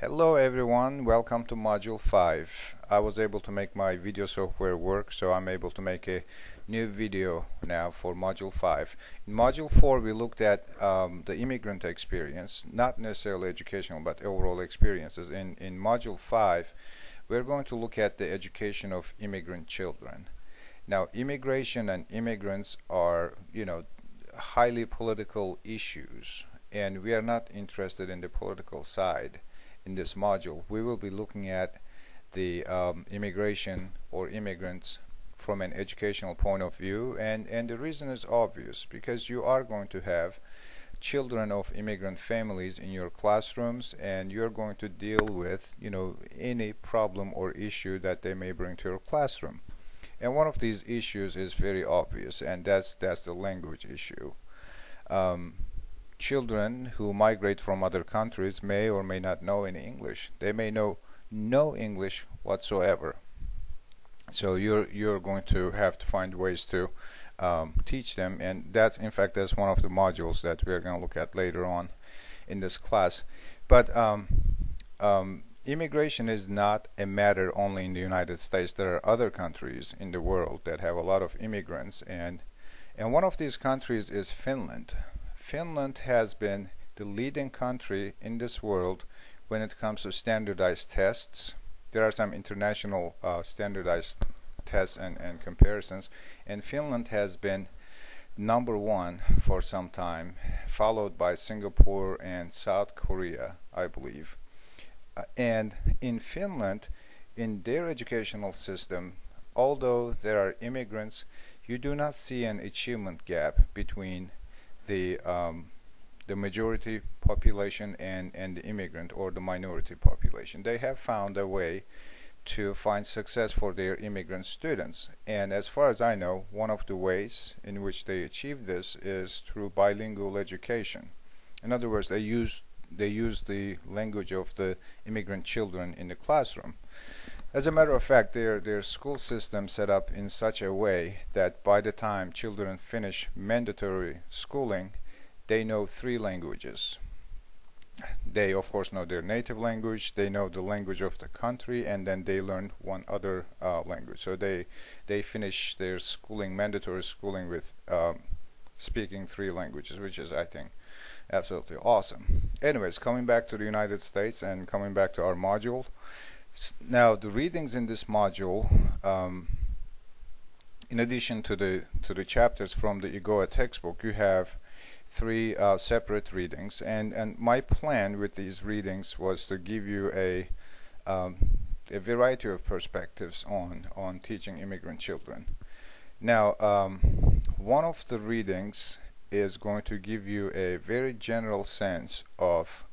Hello everyone, welcome to Module 5. I was able to make my video software work, so I'm able to make a new video now for Module 5. In Module 4 we looked at the immigrant experience, not necessarily educational but overall experiences. In Module 5 we're going to look at the education of immigrant children. Now immigration and immigrants are, highly political issues, and we are not interested in the political side. In this module, we will be looking at the immigration or immigrants from an educational point of view, and the reason is obvious, because you are going to have children of immigrant families in your classrooms, and you're going to deal with any problem or issue that they may bring to your classroom. And one of these issues is very obvious, and that's the language issue. Children who migrate from other countries may or may not know any English. They may know no English whatsoever. So you're going to have to find ways to teach them, and that's one of the modules that we're going to look at later on in this class. But immigration is not a matter only in the United States. There are other countries in the world that have a lot of immigrants, and one of these countries is Finland. Finland has been the leading country in this world when it comes to standardized tests. There are some international standardized tests and comparisons, and Finland has been number one for some time, followed by Singapore and South Korea, I believe. And in Finland, in their educational system, although there are immigrants, you do not see an achievement gap between the majority population and the immigrant or the minority population. They have found a way to find success for their immigrant students, and as far as I know, one of the ways in which they achieve this is through bilingual education. In other words, they use the language of the immigrant children in the classroom. As a matter of fact, their school system set up in such a way that by the time children finish mandatory schooling, they know 3 languages. They of course know their native language, they know the language of the country, and then they learn one other language. So they finish their schooling, mandatory schooling, with speaking 3 languages, which is, I think, absolutely awesome. Anyways, coming back to the United States and coming back to our module. Now, the readings in this module, in addition to the chapters from the EGOA textbook, you have 3 separate readings, and my plan with these readings was to give you a variety of perspectives on teaching immigrant children. Now, one of the readings is going to give you a very general sense of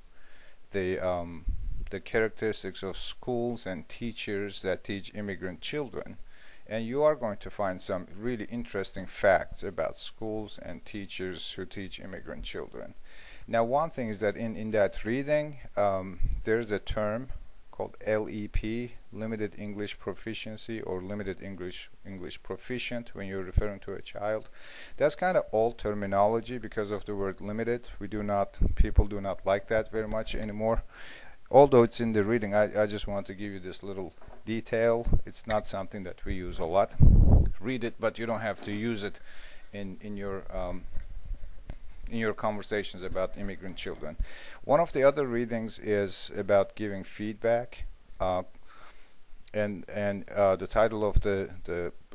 the characteristics of schools and teachers that teach immigrant children, and you are going to find some really interesting facts about schools and teachers who teach immigrant children. Now, one thing is that in that reading, there's a term called LEP, Limited English Proficiency, or Limited English Proficient, when you're referring to a child. That's kind of old terminology because of the word limited. People do not like that very much anymore. Although it's in the reading, I just want to give you this little detail. It's not something that we use a lot. Read it, but you don't have to use it in your conversations about immigrant children. One of the other readings is about giving feedback, and the title of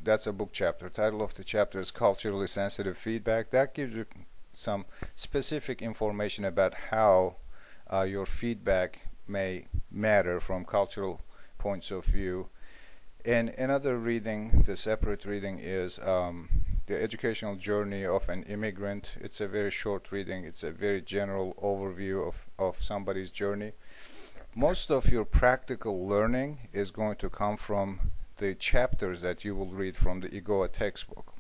that's a book chapter. The title of the chapter is Culturally Sensitive Feedback. That gives you some specific information about how your feedback may matter from cultural points of view. And another reading, the separate reading, is the educational journey of an immigrant. It's a very short reading. It's a very general overview of somebody's journey. Most of your practical learning is going to come from the chapters that you will read from the EGOA textbook.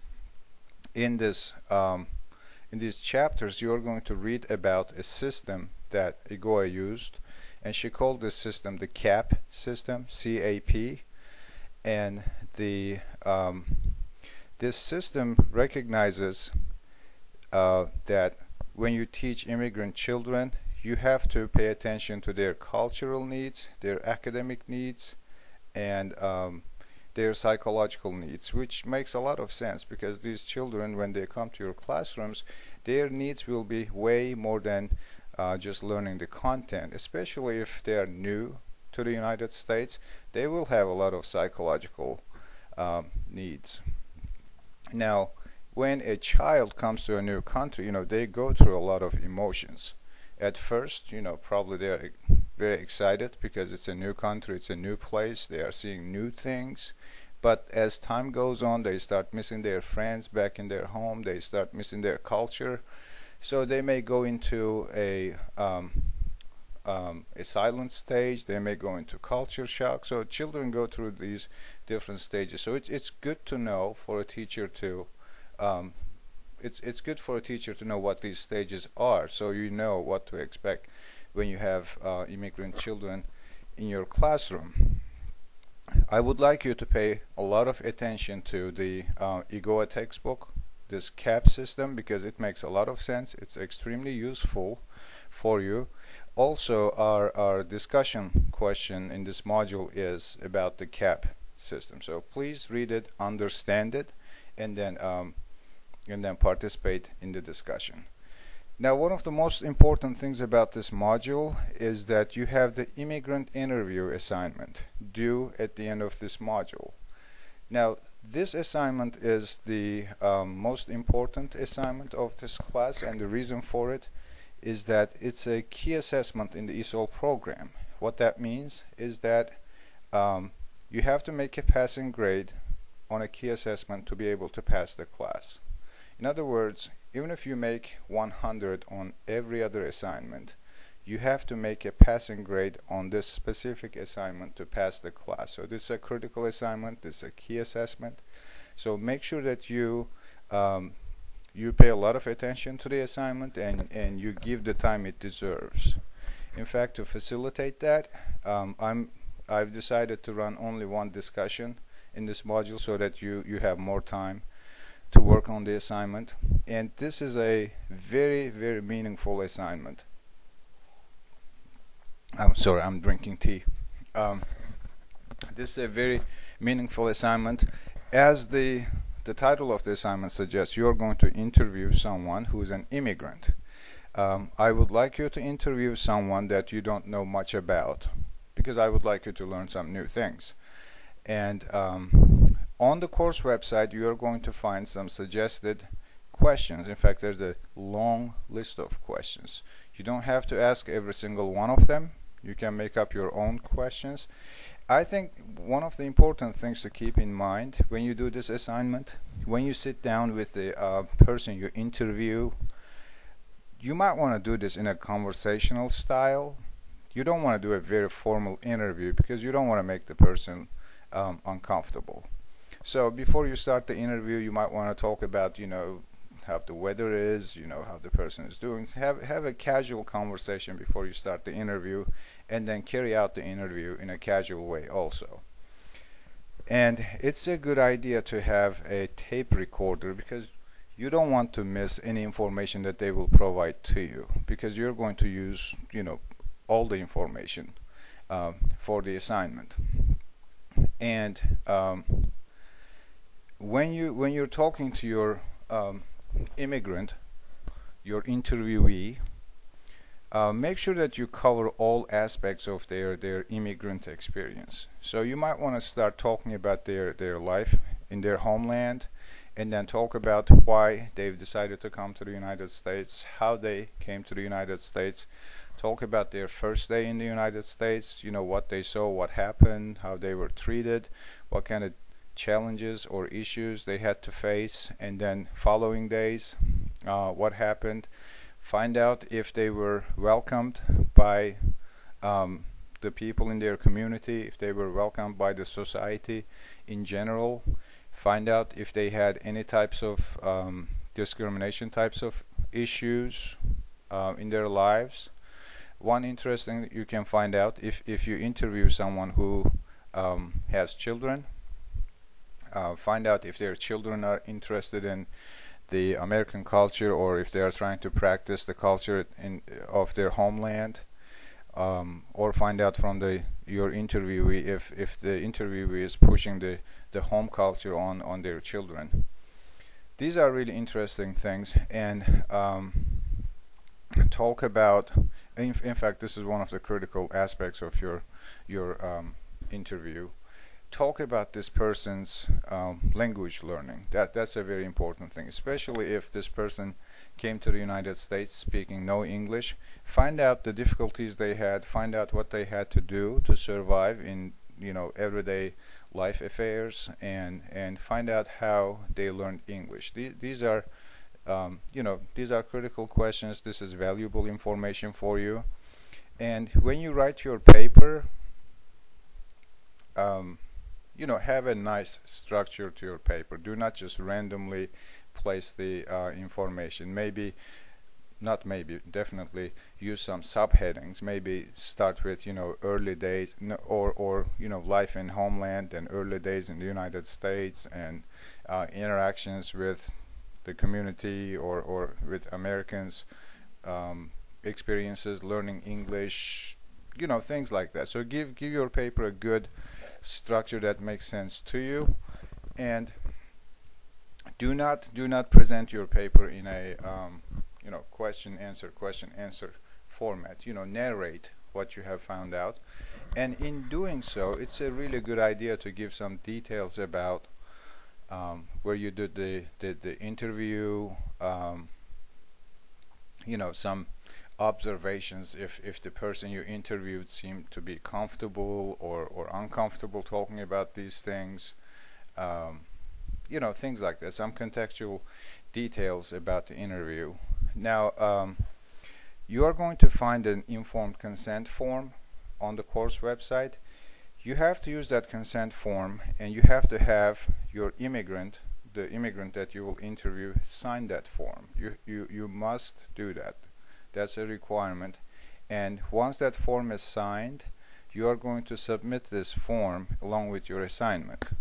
In these chapters, you're going to read about a system that EGOA used, and she called this system the CAP system, C-A-P, and this system recognizes that when you teach immigrant children, you have to pay attention to their cultural needs, their academic needs, and their psychological needs, which makes a lot of sense because these children, when they come to your classrooms, their needs will be way more than just learning the content, especially if they are new to the United States. They will have a lot of psychological needs. Now, when a child comes to a new country, they go through a lot of emotions. At first, probably they're very excited because it's a new country, it's a new place, they are seeing new things. But as time goes on, they start missing their friends back in their home, they start missing their culture. So they may go into a silent stage, they may go into culture shock. So children go through these different stages. So it's good to know for a teacher to it's good for a teacher to know what these stages are, so you know what to expect when you have immigrant children in your classroom. I would like you to pay a lot of attention to the EGOA textbook, this CAP system, because it makes a lot of sense. It's extremely useful for you. Also, our discussion question in this module is about the CAP system. So please read it, understand it, and then participate in the discussion. Now, one of the most important things about this module is that you have the immigrant interview assignment due at the end of this module. Now, this assignment is the most important assignment of this class, and the reason for it is that it's a key assessment in the ESOL program. What that means is that you have to make a passing grade on a key assessment to be able to pass the class. In other words, even if you make 100 on every other assignment, you have to make a passing grade on this specific assignment to pass the class. So this is a critical assignment, this is a key assessment. So make sure that you pay a lot of attention to the assignment and you give the time it deserves. In fact, to facilitate that, I've decided to run only one discussion in this module so that you have more time to work on the assignment. And this is a very, very meaningful assignment. I'm sorry, I'm drinking tea. This is a very meaningful assignment. As the title of the assignment suggests, you're going to interview someone who is an immigrant. I would like you to interview someone that you don't know much about, because I would like you to learn some new things. And on the course website, you are going to find some suggested questions. In fact, there's a long list of questions. You don't have to ask every single one of them. You can make up your own questions. I think one of the important things to keep in mind when you do this assignment, when you sit down with the person you interview, you might want to do this in a conversational style. You don't want to do a very formal interview because you don't want to make the person uncomfortable. So before you start the interview, you might want to talk about, how the weather is, how the person is doing. Have a casual conversation before you start the interview, and then carry out the interview in a casual way also. And it's a good idea to have a tape recorder because you don't want to miss any information that they will provide to you, because you're going to use, all the information for the assignment. And when you're talking to your immigrant, your interviewee, make sure that you cover all aspects of their immigrant experience. So you might want to start talking about their life in their homeland, and then talk about why they've decided to come to the United States, how they came to the United States. Talk about their first day in the United States, what they saw, what happened, how they were treated, what kind of challenges or issues they had to face, and then following days, what happened. Find out if they were welcomed by the people in their community, if they were welcomed by the society in general. Find out if they had any types of discrimination types of issues in their lives. One interesting you can find out if you interview someone who has children, find out if their children are interested in the American culture, or if they are trying to practice the culture of their homeland, or find out from your interviewee if the interviewee is pushing the home culture on their children. These are really interesting things, and talk about. In fact, this is one of the critical aspects of your interview. Talk about this person's language learning. That's a very important thing, especially if this person came to the United States speaking no English. Find out the difficulties they had. Find out what they had to do to survive in everyday life affairs, and find out how they learned English. These are these are critical questions. This is valuable information for you. And when you write your paper, have a nice structure to your paper. Do not just randomly place the information. Definitely use some subheadings. Maybe start with early days, or life in homeland, and early days in the United States, and interactions with the community or with Americans, experiences learning English, things like that. So give your paper a good structure that makes sense to you, and do not present your paper in a question answer format. Narrate what you have found out, and in doing so, it's a really good idea to give some details about where you did the interview, some observations, if the person you interviewed seemed to be comfortable or uncomfortable talking about these things, things like that. Some contextual details about the interview. Now, you are going to find an informed consent form on the course website. You have to use that consent form, and you have to have your the immigrant that you will interview, sign that form. You must do that. That's a requirement. And once that form is signed, you are going to submit this form along with your assignment.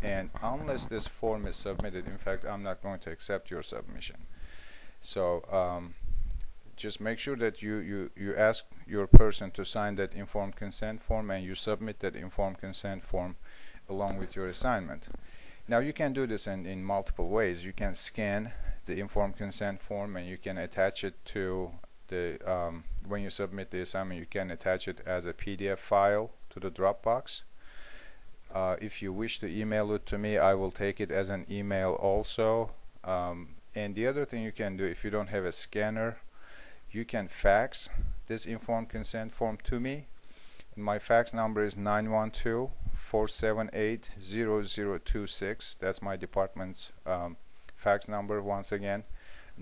And unless this form is submitted, in fact, I'm not going to accept your submission. So just make sure that you ask your person to sign that informed consent form, and you submit that informed consent form along with your assignment. Now, you can do this in multiple ways. You can scan the informed consent form, and you can attach it to the when you submit the assignment, you can attach it as a PDF file to the Dropbox. If you wish to email it to me, I will take it as an email also. And the other thing you can do, if you don't have a scanner, you can fax this informed consent form to me. My fax number is 912-478-0026. That's my department's fax number. Once again,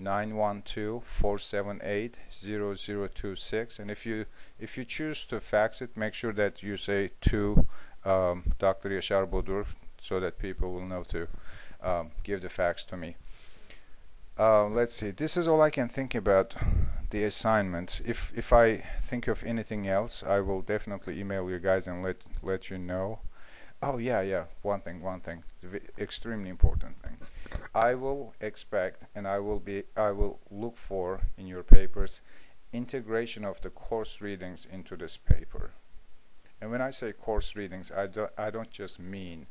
912-478-0026. And if you choose to fax it, make sure that you say to Dr. Yashar Bodur, so that people will know to give the fax to me. Let's see. This is all I can think about the assignment. If I think of anything else, I will definitely email you guys and let you know. Oh yeah. One thing. Extremely important thing. I will expect, and I will look for in your papers integration of the course readings into this paper. And when I say course readings, I don't just mean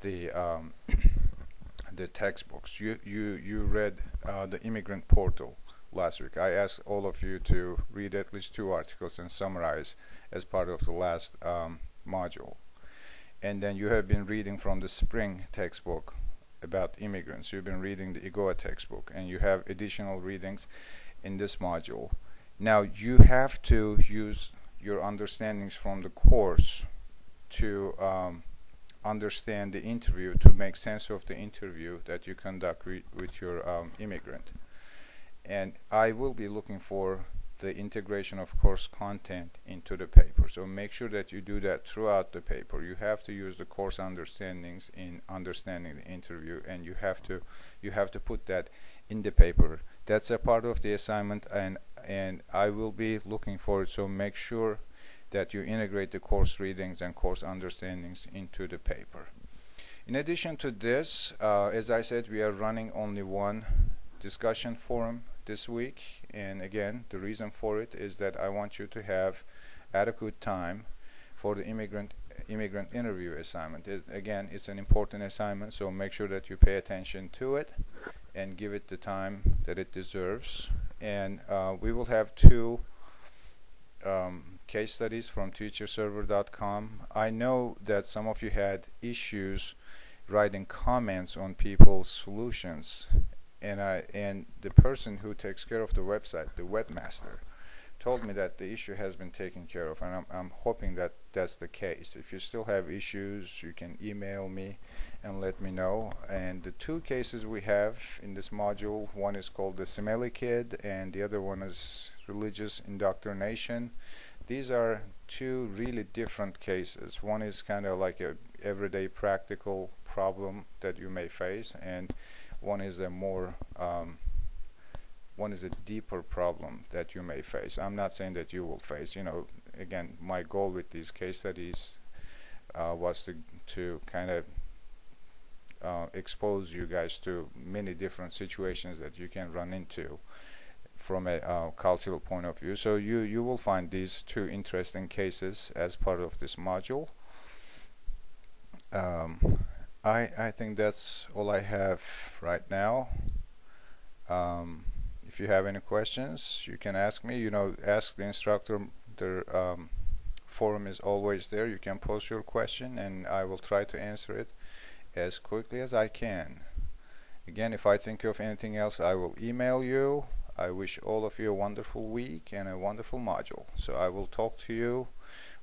the the textbooks. You read the Immigrant Portal last week. I asked all of you to read at least 2 articles and summarize as part of the last module. And then you have been reading from the spring textbook about immigrants. You've been reading the IGOA textbook, and you have additional readings in this module. Now, you have to use your understandings from the course to understand the interview, to make sense of the interview that you conduct with your immigrant. And I will be looking for the integration of course content into the paper. So make sure that you do that throughout the paper. You have to use the course understandings in understanding the interview, and you have to put that in the paper. That's a part of the assignment, and I will be looking for it. So make sure that you integrate the course readings and course understandings into the paper. In addition to this, as I said, we are running only one discussion forum this week, and again, the reason for it is that I want you to have adequate time for the immigrant interview assignment. Again, it's an important assignment, so make sure that you pay attention to it and give it the time that it deserves. And we will have two case studies from teacherserver.com. I know that some of you had issues writing comments on people's solutions, and the person who takes care of the website, the webmaster, told me that the issue has been taken care of, and I'm hoping that that's the case. If you still have issues, you can email me and let me know. And the two cases we have in this module, one is called the Smelly Kid and the other one is religious indoctrination. These are two really different cases. One is kind of like a everyday practical problem that you may face, and one is a more one is a deeper problem that you may face. I'm not saying that you will face. Again, my goal with these case studies was to kind of expose you guys to many different situations that you can run into from a cultural point of view. So you will find these two interesting cases as part of this module. I think that's all I have right now. If you have any questions, you can ask me. Ask the instructor. The forum is always there. You can post your question and I will try to answer it as quickly as I can. Again, if I think of anything else, I will email you. I wish all of you a wonderful week and a wonderful module. So I will talk to you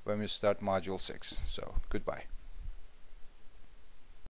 when we start module 6. So goodbye.